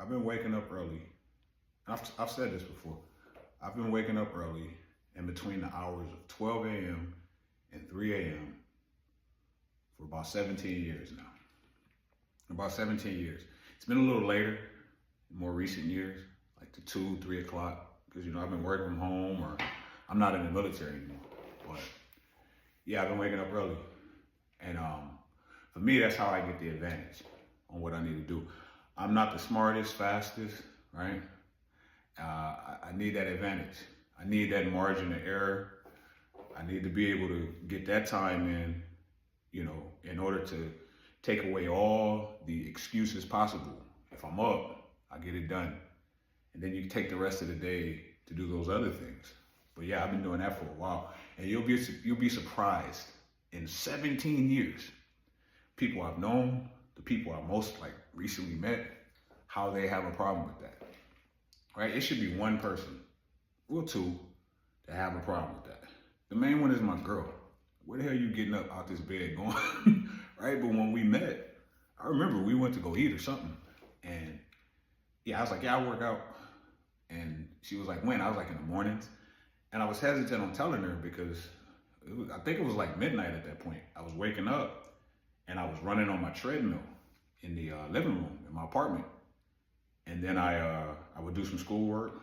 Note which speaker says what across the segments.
Speaker 1: I've been waking up early. I've said this before. I've been waking up early in between the hours of 12 a.m. and 3 a.m. for about 17 years now. About 17 years. It's been a little later in more recent years, like to 2, 3 o'clock, because I've been working from home or I'm not in the military anymore. But yeah, I've been waking up early. And for me, that's how I get the advantage on what I need to do. I'm not the smartest, fastest, right? I need that advantage. I need that margin of error. I need to be able to get that time in, in order to take away all the excuses possible. If I'm up, I get it done. And then you take the rest of the day to do those other things. But yeah, I've been doing that for a while. And you'll be surprised in 17 years, people I've known, the people I most recently met, how they have a problem with that. Right? It should be one person or two to have a problem with that. The main one is my girl. Where the hell are you getting up out this bed going? Right? But when we met, I remember we went to go eat or something. And yeah, I was like, yeah, I work out. And she was like, when? I was like, in the mornings. And I was hesitant on telling her because I think it was like midnight at that point. I was waking up and I was running on my treadmill in the living room in my apartment. And then I would do some schoolwork.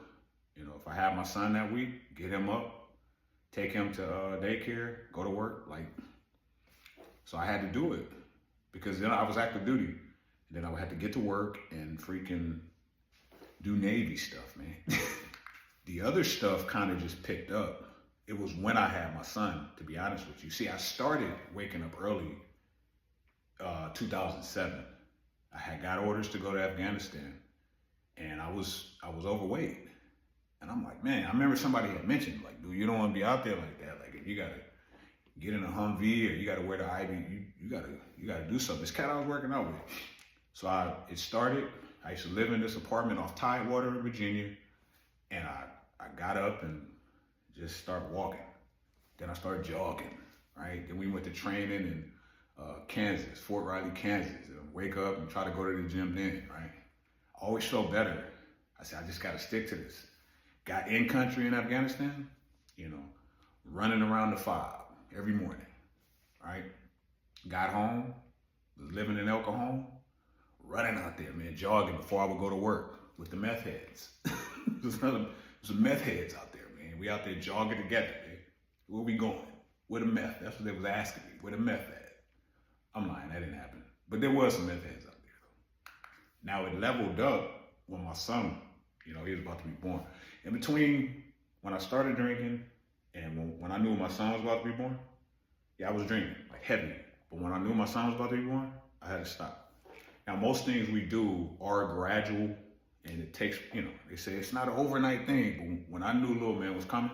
Speaker 1: If I had my son that week, get him up, take him to daycare, go to work. So I had to do it because then I was active duty. And then I would have to get to work and freaking do Navy stuff, man. The other stuff kind of just picked up. It was when I had my son, to be honest with you. See, I started waking up early 2007. I had got orders to go to Afghanistan. And I was overweight. And I'm like, man, I remember somebody had mentioned, dude, you don't want to be out there like that. If you gotta get in a Humvee or you gotta wear the Ivy, you gotta do something. This cat I was working out with. So it started. I used to live in this apartment off Tidewater, Virginia, and I got up and just started walking. Then I started jogging, right? Then we went to training in Kansas, Fort Riley, Kansas. And wake up and try to go to the gym then, right? Always felt better. I said, I just got to stick to this. Got in country in Afghanistan, running around the fob every morning, right? Got home, was living in El Cajon, running out there, man, jogging before I would go to work with the meth heads. There's some meth heads out there, man. We out there jogging together, man. Where we going? Where the meth? That's what they was asking me. Where the meth at? I'm lying, that didn't happen. But there was some meth heads out there, though. Now it leveled up when my son, he was about to be born. In between when I started drinking and when I knew my son was about to be born, yeah, I was drinking, heavy. But when I knew my son was about to be born, I had to stop. Now, most things we do are gradual and it takes, they say it's not an overnight thing, but when I knew little man was coming,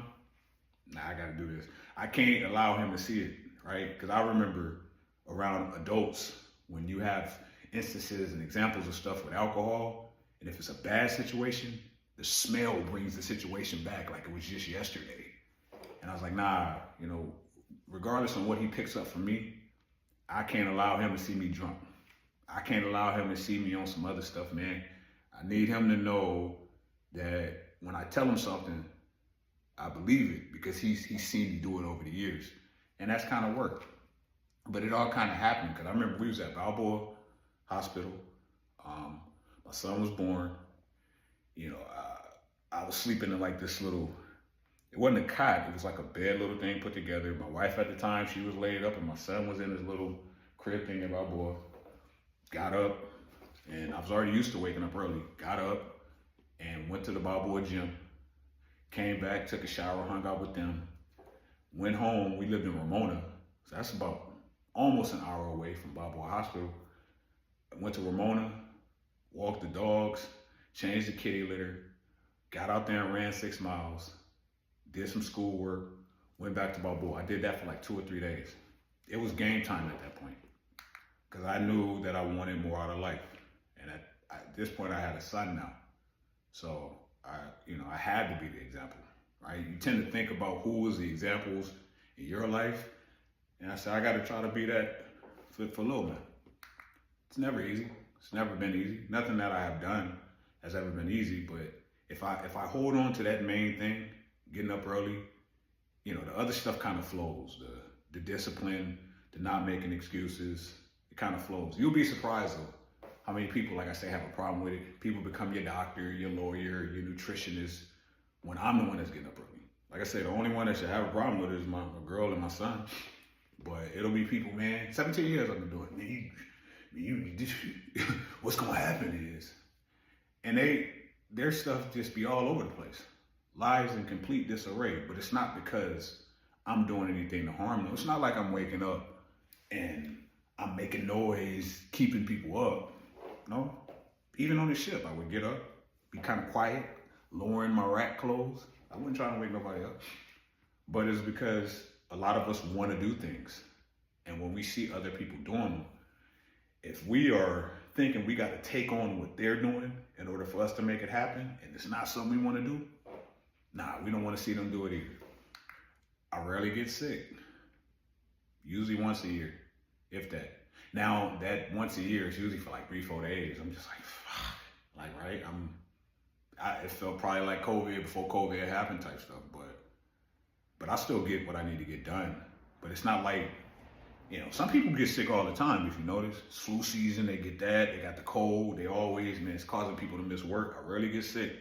Speaker 1: I got to do this. I can't allow him to see it, right? Because I remember around adults, when you have instances and examples of stuff with alcohol, and if it's a bad situation, the smell brings the situation back like it was just yesterday. And I was like, nah, regardless of what he picks up from me, I can't allow him to see me drunk. I can't allow him to see me on some other stuff, man. I need him to know that when I tell him something, I believe it because he's seen me do it over the years. And that's kind of worked. But it all kind of happened because I remember we was at Balboa Hospital. My son was born. I was sleeping in this little, it wasn't a cot, it was like a bed little thing put together. My wife at the time, she was laid up and my son was in his little crib thing at Balboa. Got up and I was already used to waking up early. Got up and went to the Balboa gym. Came back, took a shower, hung out with them. Went home, we lived in Ramona. So that's about almost an hour away from Balboa Hospital. I went to Ramona, walked the dogs, changed the kitty litter, got out there and ran 6 miles, did some schoolwork, went back to Balboa. I did that for 2 or 3 days. It was game time at that point because I knew that I wanted more out of life. And at this point, I had a son now. So I had to be the example, right? You tend to think about who was the examples in your life. And I said, I got to try to be that for Lil Man. It's never easy. It's never been easy. Nothing that I have done has ever been easy. But if I hold on to that main thing, getting up early, you know, the other stuff kind of flows. The discipline, the not making excuses, it kind of flows. You'll be surprised though how many people, like I say, have a problem with it. People become your doctor, your lawyer, your nutritionist when I'm the one that's getting up early. Like I say, the only one that should have a problem with it is my girl and my son. But it'll be people, man. 17 years I've been doing it. What's gonna happen is, and their stuff just be all over the place. Lives in complete disarray. But it's not because I'm doing anything to harm them. It's not like I'm waking up and I'm making noise, keeping people up. No. Even on the ship, I would get up, be kind of quiet, lowering my rack clothes. I wasn't trying to wake nobody up. But it's because a lot of us want to do things. And when we see other people doing them, if we are thinking we got to take on what they're doing in order for us to make it happen, and it's not something we want to do, nah, we don't want to see them do it either. I rarely get sick. Usually once a year, if that. Now, that once a year is usually for like 3-4 days. I'm just like, fuck. Like, right? It felt probably like COVID before COVID happened type stuff, but I still get what I need to get done. But it's not like, you know, some people get sick all the time, if you notice. It's flu season, they get that, they got the cold, they always, man, it's causing people to miss work. I rarely get sick.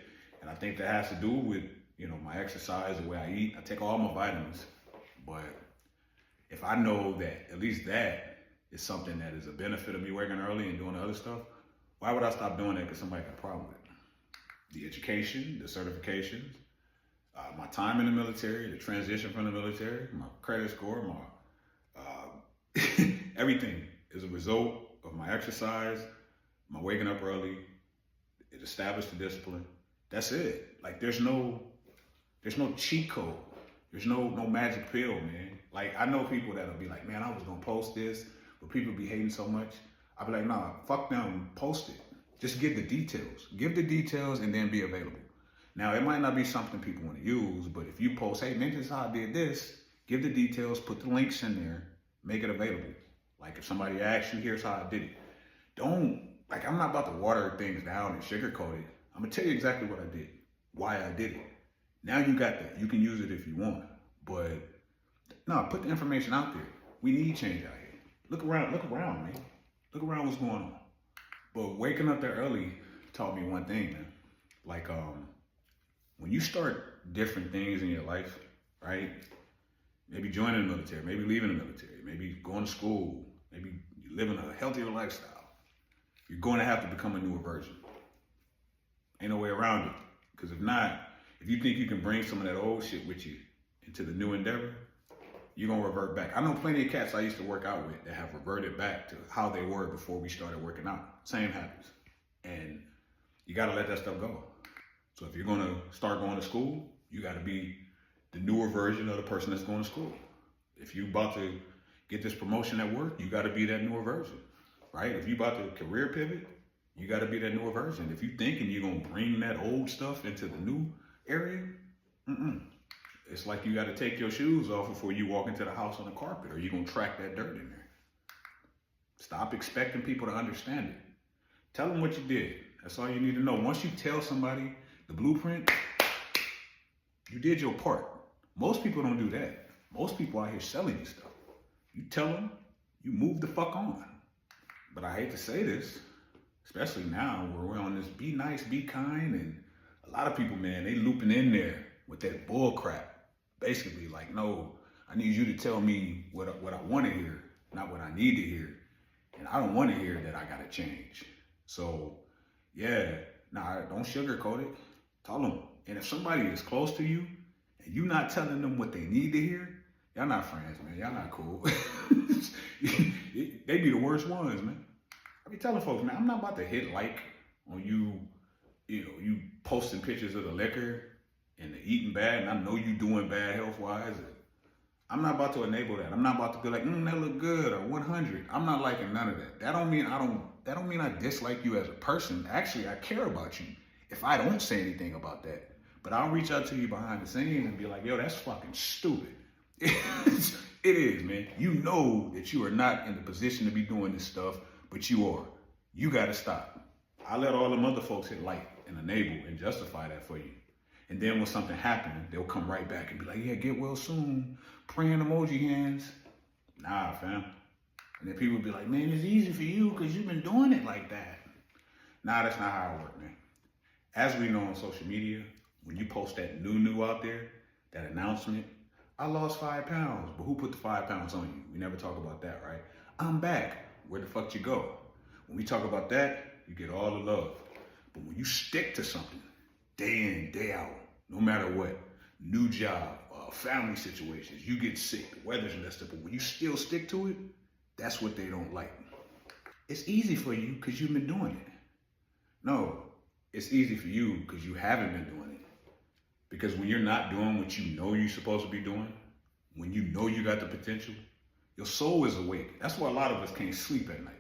Speaker 1: And I think that has to do with, you know, my exercise, the way I eat. I take all my vitamins. But if I know that at least that is something that is a benefit of me waking early and doing the other stuff, why would I stop doing that because somebody got a problem with it? The education, the certifications, my time in the military, the transition from the military, my credit score, my everything is a result of my exercise, my waking up early. It established the discipline. That's it. Like there's no cheat code. There's no magic pill, man. Like I know people that'll be like, man, I was gonna post this, but people be hating so much. I'll be like, nah, fuck them, post it. Just give the details. Give the details and then be available. Now, it might not be something people want to use, but if you post, hey, man, this is how I did this, give the details, put the links in there, make it available. Like if somebody asks you, here's how I did it. Don't, like I'm not about to water things down and sugarcoat it. I'm going to tell you exactly what I did, why I did it. Now you got that. You can use it if you want. But no, put the information out there. We need change out here. Look around, man. Look around what's going on. But waking up there early taught me one thing, man. Like, when you start different things in your life, right? Maybe joining the military, maybe leaving the military, maybe going to school, maybe living a healthier lifestyle. You're going to have to become a newer version. Ain't no way around it. Because if not, if you think you can bring some of that old shit with you into the new endeavor, you're going to revert back. I know plenty of cats I used to work out with that have reverted back to how they were before we started working out. Same habits. And you got to let that stuff go. So if you're going to start going to school, you got to be the newer version of the person that's going to school. If you're about to get this promotion at work, you got to be that newer version, right? If you're about to career pivot, you got to be that newer version. If you're thinking you're going to bring that old stuff into the new area, it's like you got to take your shoes off before you walk into the house on the carpet, or you're going to track that dirt in there. Stop expecting people to understand it. Tell them what you did. That's all you need to know. Once you tell somebody the blueprint, you did your part. Most people don't do that. Most people out here selling you stuff. You tell them, you move the fuck on. But I hate to say this, especially now where we're on this be nice, be kind, and a lot of people, man, they looping in there with that bull crap. Basically, like, no, I need you to tell me what I want to hear, not what I need to hear. And I don't want to hear that I got to change. So, yeah, nah, don't sugarcoat it. Tell them. And if somebody is close to you and you're not telling them what they need to hear, y'all not friends, man. Y'all not cool. They be the worst ones, man. I be telling folks, man, I'm not about to hit like on you, you posting pictures of the liquor and the eating bad, and I know you doing bad health-wise. I'm not about to enable that. I'm not about to be like, that look good, or 100. I'm not liking none of that. That don't mean I dislike you as a person. Actually, I care about you if I don't say anything about that. But I'll reach out to you behind the scenes and be like, yo, that's fucking stupid. It is, man. You know that you are not in the position to be doing this stuff, but you are. You got to stop. I let all them other folks hit like and enable and justify that for you. And then when something happens, they'll come right back and be like, yeah, get well soon. Praying emoji hands. Nah, fam. And then people be like, man, it's easy for you because you've been doing it like that. Nah, that's not how it works, man. As we know on social media, when you post that new out there, that announcement, I lost 5 pounds, but who put the 5 pounds on you? We never talk about that, right? I'm back. Where the fuck you go? When we talk about that, you get all the love. But when you stick to something, day in, day out, no matter what, new job, family situations, you get sick, the weather's messed up, but when you still stick to it, that's what they don't like. It's easy for you because you've been doing it. No, it's easy for you because you haven't been doing it. Because when you're not doing what you know you're supposed to be doing, when you know you got the potential, your soul is awake. That's why a lot of us can't sleep at night.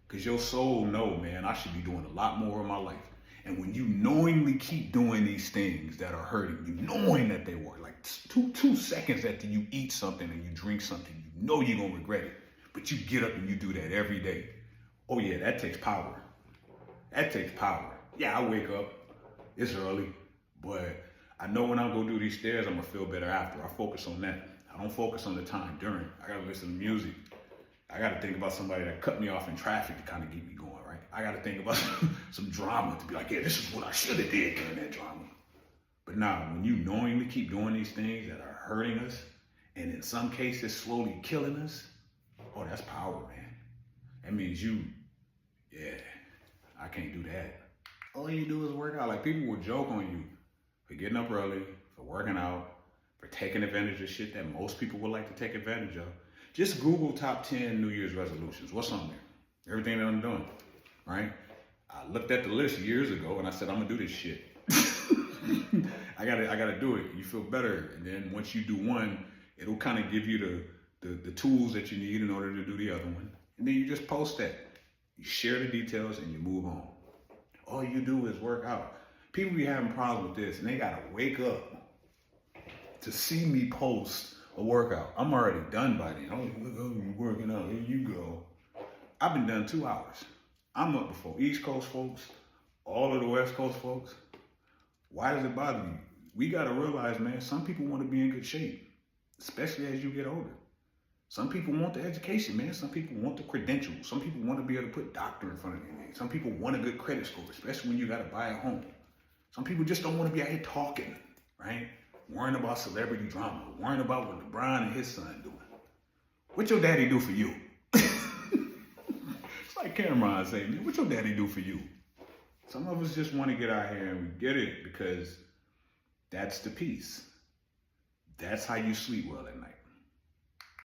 Speaker 1: Because your soul know, man, I should be doing a lot more in my life. And when you knowingly keep doing these things that are hurting you, knowing that they work, like two seconds after you eat something and you drink something, you know you're going to regret it. But you get up and you do that every day. Oh yeah, that takes power. That takes power. Yeah, I wake up, it's early, but I know when I go do these stairs, I'm going to feel better after. I focus on that. I don't focus on the time during. I got to listen to music. I got to think about somebody that cut me off in traffic to kind of get me going, right? I got to think about some drama to be like, yeah, this is what I should have did during that drama. But now, when you knowingly keep doing these things that are hurting us, and in some cases slowly killing us, oh, that's power, man. That means I can't do that. All you do is work out. Like, people will joke on you for getting up early, for working out, for taking advantage of shit that most people would like to take advantage of. Just Google top 10 New Year's resolutions. What's on there? Everything that I'm doing, right? I looked at the list years ago and I said, I'm gonna do this shit. I gotta do it. You feel better. And then once you do one, it'll kind of give you the tools that you need in order to do the other one. And then you just post that. You share the details and you move on. All you do is work out. People be having problems with this and they gotta wake up to see me post a workout. I'm already done by then. Oh, look, you're working out. Here you go. I've been done 2 hours. I'm up before East Coast folks, all of the West Coast folks. Why does it bother you? We got to realize, man, some people want to be in good shape, especially as you get older. Some people want the education, man. Some people want the credentials. Some people want to be able to put doctor in front of their name. Some people want a good credit score, especially when you got to buy a home. Some people just don't want to be out here talking, right? Worrying about celebrity drama, worrying about what LeBron and his son doing. What your daddy do for you? It's like Cameron saying, man, what your daddy do for you? Some of us just want to get out here and we get it because that's the peace. That's how you sleep well at night.